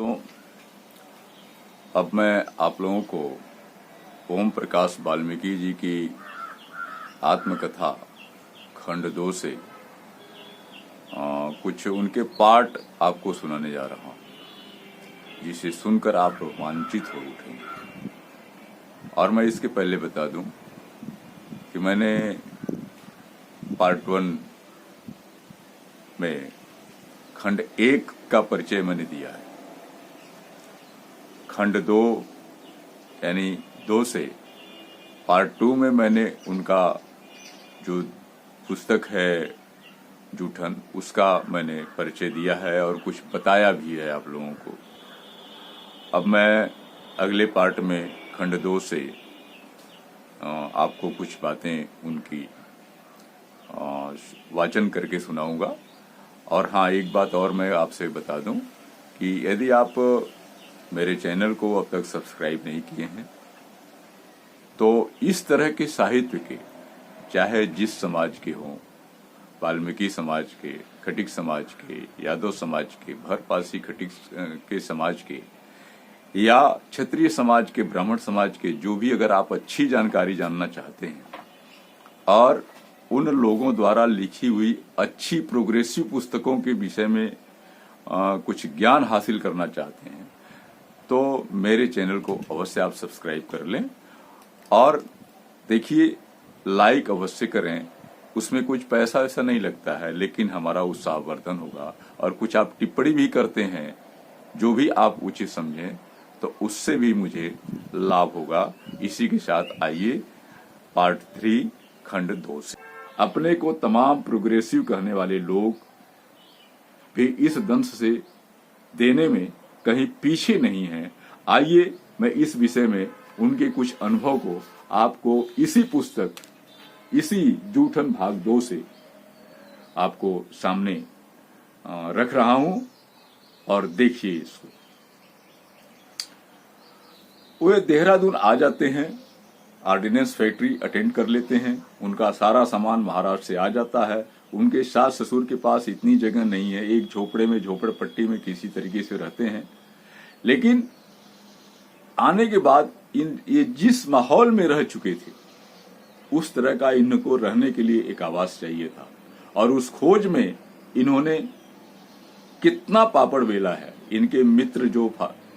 दोस्तों, अब मैं आप लोगों को ओम प्रकाश वाल्मीकि जी की आत्मकथा खंड 2 से कुछ उनके पाठ आपको सुनाने जा रहा हूँ, जिसे सुनकर आप रोमांचित हो उठेंगे। और मैं इसके पहले बता दूं कि मैंने पार्ट 1 में खंड 1 का परिचय मैंने दिया है। खंड 2 यानी 2 से पार्ट 2 में मैंने उनका जो पुस्तक है जूठन, उसका मैंने परिचय दिया है और कुछ बताया भी है आप लोगों को। अब मैं अगले पार्ट में खंड 2 से आपको कुछ बातें उनकी वाचन करके सुनाऊंगा। और हाँ, एक बात और मैं आपसे बता दूं कि यदि आप मेरे चैनल को अब तक सब्सक्राइब नहीं किए हैं तो इस तरह के साहित्य के, चाहे जिस समाज के हों, वाल्मीकि समाज के, खटिक समाज के, यादव समाज के, भरपासी खटिक के समाज के, या क्षत्रिय समाज के, ब्राह्मण समाज के, जो भी अगर आप अच्छी जानकारी जानना चाहते हैं और उन लोगों द्वारा लिखी हुई अच्छी प्रोग्रेसिव पुस्तकों के विषय में कुछ ज्ञान हासिल करना चाहते हैं, तो मेरे चैनल को अवश्य आप सब्सक्राइब कर लें। और देखिए, लाइक अवश्य करें, उसमें कुछ पैसा ऐसा नहीं लगता है, लेकिन हमारा उत्साहवर्धन होगा। और कुछ आप टिप्पणी भी करते हैं जो भी आप उचित समझें, तो उससे भी मुझे लाभ होगा। इसी के साथ आइए पार्ट 3 खंड 2 से। अपने को तमाम प्रोग्रेसिव कहने वाले लोग भी इस दंश से देने में कहीं पीछे नहीं हैं। आइए मैं इस विषय में उनके कुछ अनुभव को आपको इसी पुस्तक, इसी जूठन भाग 2 से आपको सामने रख रहा हूं, और देखिए इसको। वे देहरादून आ जाते हैं, ऑर्डिनेंस फैक्ट्री अटेंड कर लेते हैं, उनका सारा सामान महाराष्ट्र से आ जाता है। उनके सास ससुर के पास इतनी जगह नहीं है, एक झोपड़े में, झोपड़पट्टी में किसी तरीके से रहते हैं। लेकिन आने के बाद ये जिस माहौल में रह चुके थे, उस तरह का इनको रहने के लिए एक आवास चाहिए था। और उस खोज में इन्होंने कितना पापड़ बेला है, इनके मित्र जो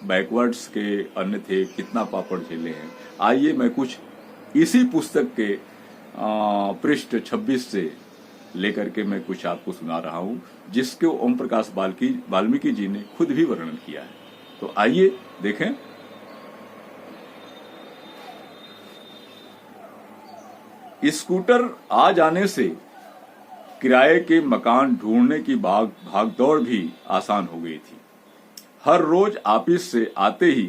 बैकवर्ड्स के अन्य थे, कितना पापड़ झेले हैं। आइए मैं कुछ इसी पुस्तक के पृष्ठ 26 से लेकर के मैं कुछ आपको सुना रहा हूं, जिसको ओम प्रकाश वाल्मीकि जी ने खुद भी वर्णन किया है। तो आइए देखें। स्कूटर आ जाने से किराए के मकान ढूंढने की भागदौड़ भी आसान हो गई थी। हर रोज ऑफिस से आते ही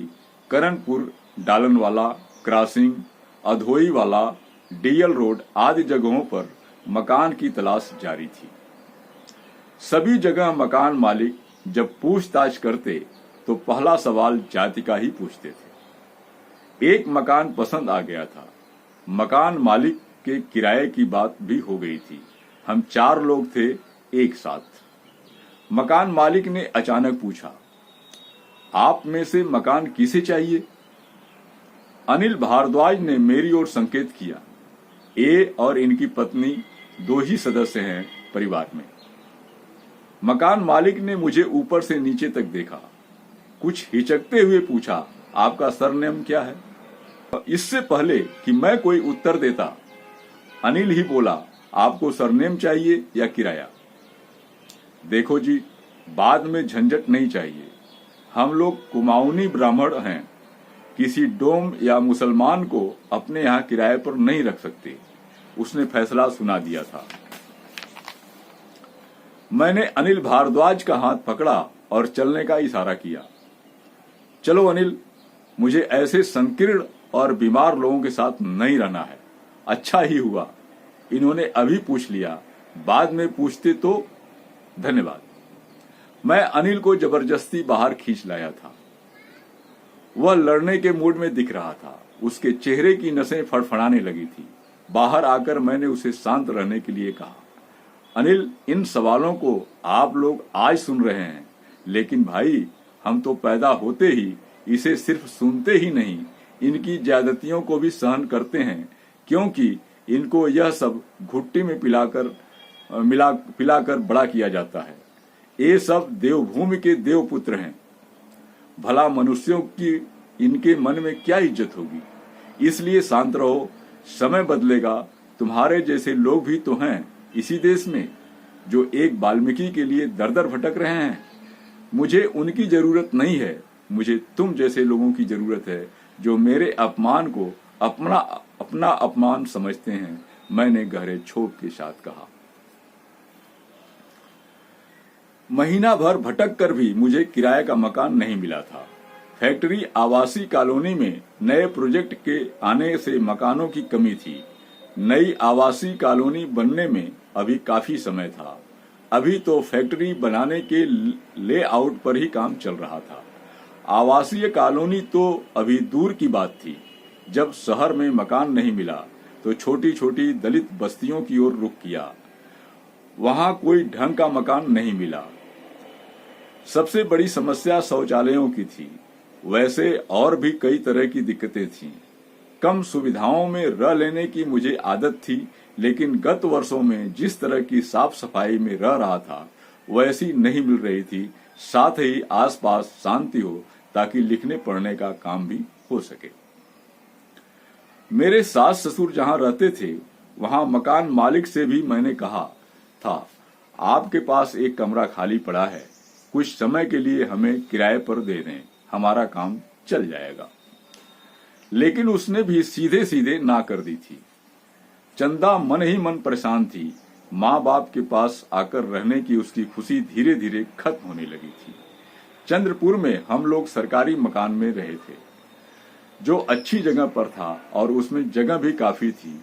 करणपुर, डालनवाला क्रॉसिंग, अधोई वाला, डीएल रोड आदि जगहों पर मकान की तलाश जारी थी। सभी जगह मकान मालिक जब पूछताछ करते तो पहला सवाल जाति का ही पूछते थे। एक मकान पसंद आ गया था। मकान मालिक के किराए की बात भी हो गई थी। हम 4 लोग थे एक साथ। मकान मालिक ने अचानक पूछा, आप में से मकान किसे चाहिए? अनिल भारद्वाज ने मेरी ओर संकेत किया। ए और इनकी पत्नी 2 ही सदस्य हैं परिवार में। मकान मालिक ने मुझे ऊपर से नीचे तक देखा, कुछ हिचकते हुए पूछा, आपका सरनेम क्या है? इससे पहले कि मैं कोई उत्तर देता, अनिल ही बोला, आपको सरनेम चाहिए या किराया? देखो जी, बाद में झंझट नहीं चाहिए। हम लोग कुमाऊनी ब्राह्मण हैं, किसी डोम या मुसलमान को अपने यहाँ किराए पर नहीं रख सकते। उसने फैसला सुना दिया था। मैंने अनिल भारद्वाज का हाथ पकड़ा और चलने का इशारा किया। चलो अनिल, मुझे ऐसे संकीर्ण और बीमार लोगों के साथ नहीं रहना है। अच्छा ही हुआ इन्होंने अभी पूछ लिया, बाद में पूछते तो। धन्यवाद। मैं अनिल को जबरदस्ती बाहर खींच लाया था। वह लड़ने के मूड में दिख रहा था। उसके चेहरे की नसें फड़फड़ाने लगी थी। बाहर आकर मैंने उसे शांत रहने के लिए कहा, अनिल, इन सवालों को आप लोग आज सुन रहे हैं, लेकिन भाई हम तो पैदा होते ही इसे सिर्फ सुनते ही नहीं, इनकी ज्यादतियों को भी सहन करते हैं, क्योंकि इनको यह सब घुट्टी में पिलाकर बड़ा किया जाता है। ये सब देवभूमि के देवपुत्र हैं। भला मनुष्यों की इनके मन में क्या इज्जत होगी? इसलिए शांत रहो, समय बदलेगा। तुम्हारे जैसे लोग भी तो हैं इसी देश में, जो एक वाल्मीकि के लिए दर दर भटक रहे हैं। मुझे उनकी जरूरत नहीं है, मुझे तुम जैसे लोगों की जरूरत है, जो मेरे अपमान को अपना अपमान समझते हैं, मैंने गहरे क्षोभ के साथ कहा। महीना भर भटक कर भी मुझे किराए का मकान नहीं मिला था। फैक्ट्री आवासीय कॉलोनी में नए प्रोजेक्ट के आने से मकानों की कमी थी। नई आवासीय कॉलोनी बनने में अभी काफी समय था। अभी तो फैक्ट्री बनाने के लेआउट पर ही काम चल रहा था। आवासीय कॉलोनी तो अभी दूर की बात थी। जब शहर में मकान नहीं मिला तो छोटी छोटी दलित बस्तियों की ओर रुख किया। वहां कोई ढंग का मकान नहीं मिला। सबसे बड़ी समस्या शौचालयों की थी। वैसे और भी कई तरह की दिक्कतें थीं। कम सुविधाओं में रह लेने की मुझे आदत थी, लेकिन गत वर्षों में जिस तरह की साफ सफाई में रह रहा था वैसी नहीं मिल रही थी। साथ ही आसपास शांति हो ताकि लिखने पढ़ने का काम भी हो सके। मेरे सास ससुर जहां रहते थे वहां मकान मालिक से भी मैंने कहा था, आपके पास एक कमरा खाली पड़ा है, कुछ समय के लिए हमें किराए पर दे दें, हमारा काम चल जाएगा। लेकिन उसने भी सीधे सीधे ना कर दी थी। चंदा मन ही मन परेशान थी। माँ बाप के पास आकर रहने की उसकी खुशी धीरे धीरे खत्म होने लगी थी। चंद्रपुर में हम लोग सरकारी मकान में रहे थे, जो अच्छी जगह पर था और उसमें जगह भी काफी थी।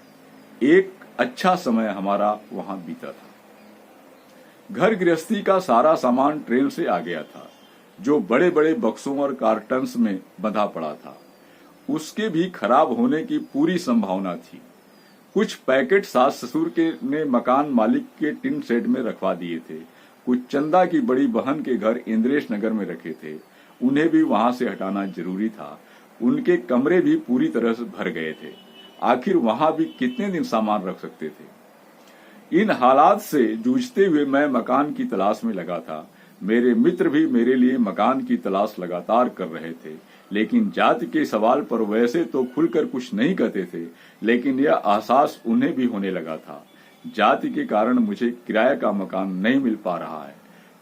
एक अच्छा समय हमारा वहां बीता था। घर गृहस्थी का सारा सामान ट्रेन से आ गया था, जो बड़े बड़े बक्सों और कार्टन्स में बंधा पड़ा था। उसके भी खराब होने की पूरी संभावना थी। कुछ पैकेट सास ससुर के ने मकान मालिक के टिन शेड में रखवा दिए थे। कुछ चंदा की बड़ी बहन के घर इंद्रेश नगर में रखे थे, उन्हें भी वहां से हटाना जरूरी था। उनके कमरे भी पूरी तरह से भर गए थे। आखिर वहां भी कितने दिन सामान रख सकते थे? इन हालात से जूझते हुए मैं मकान की तलाश में लगा था। मेरे मित्र भी मेरे लिए मकान की तलाश लगातार कर रहे थे, लेकिन जाति के सवाल पर वैसे तो खुलकर कुछ नहीं कहते थे, लेकिन यह एहसास उन्हें भी होने लगा था। जाति के कारण मुझे किराए का मकान नहीं मिल पा रहा है।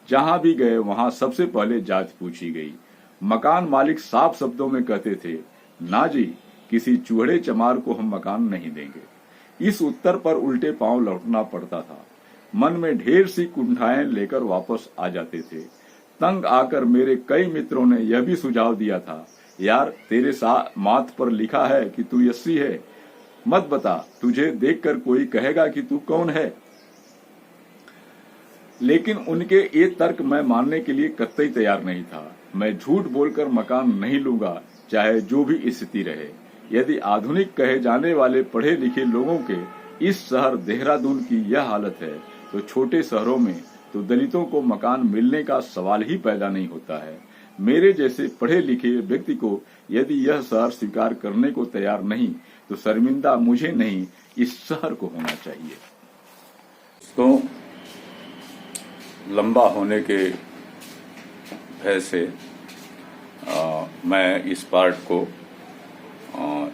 जहां भी गए वहां सबसे पहले जाति पूछी गई। मकान मालिक साफ शब्दों में कहते थे, ना जी, किसी चूहड़े चमार को हम मकान नहीं देंगे। इस उत्तर पर उल्टे पांव लौटना पड़ता था। मन में ढेर सी कुंठाएं लेकर वापस आ जाते थे। तंग आकर मेरे कई मित्रों ने यह भी सुझाव दिया था, यार तेरे माथ पर लिखा है कि तू यस्सी है, मत बता, तुझे देखकर कोई कहेगा कि तू कौन है। लेकिन उनके ये तर्क मैं मानने के लिए कतई तैयार नहीं था। मैं झूठ बोलकर मकान नहीं लूंगा, चाहे जो भी स्थिति रहे। यदि आधुनिक कहे जाने वाले पढ़े लिखे लोगों के इस शहर देहरादून की यह हालत है, तो छोटे शहरों में तो दलितों को मकान मिलने का सवाल ही पैदा नहीं होता है। मेरे जैसे पढ़े लिखे व्यक्ति को यदि यह शहर स्वीकार करने को तैयार नहीं, तो शर्मिंदा मुझे नहीं, इस शहर को होना चाहिए। तो लंबा होने के भय से मैं इस पार्ट को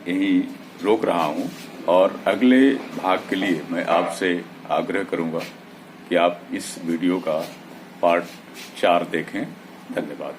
यहीं रोक रहा हूं और अगले भाग के लिए मैं आपसे आग्रह करूंगा कि आप इस वीडियो का पार्ट 4 देखें। धन्यवाद।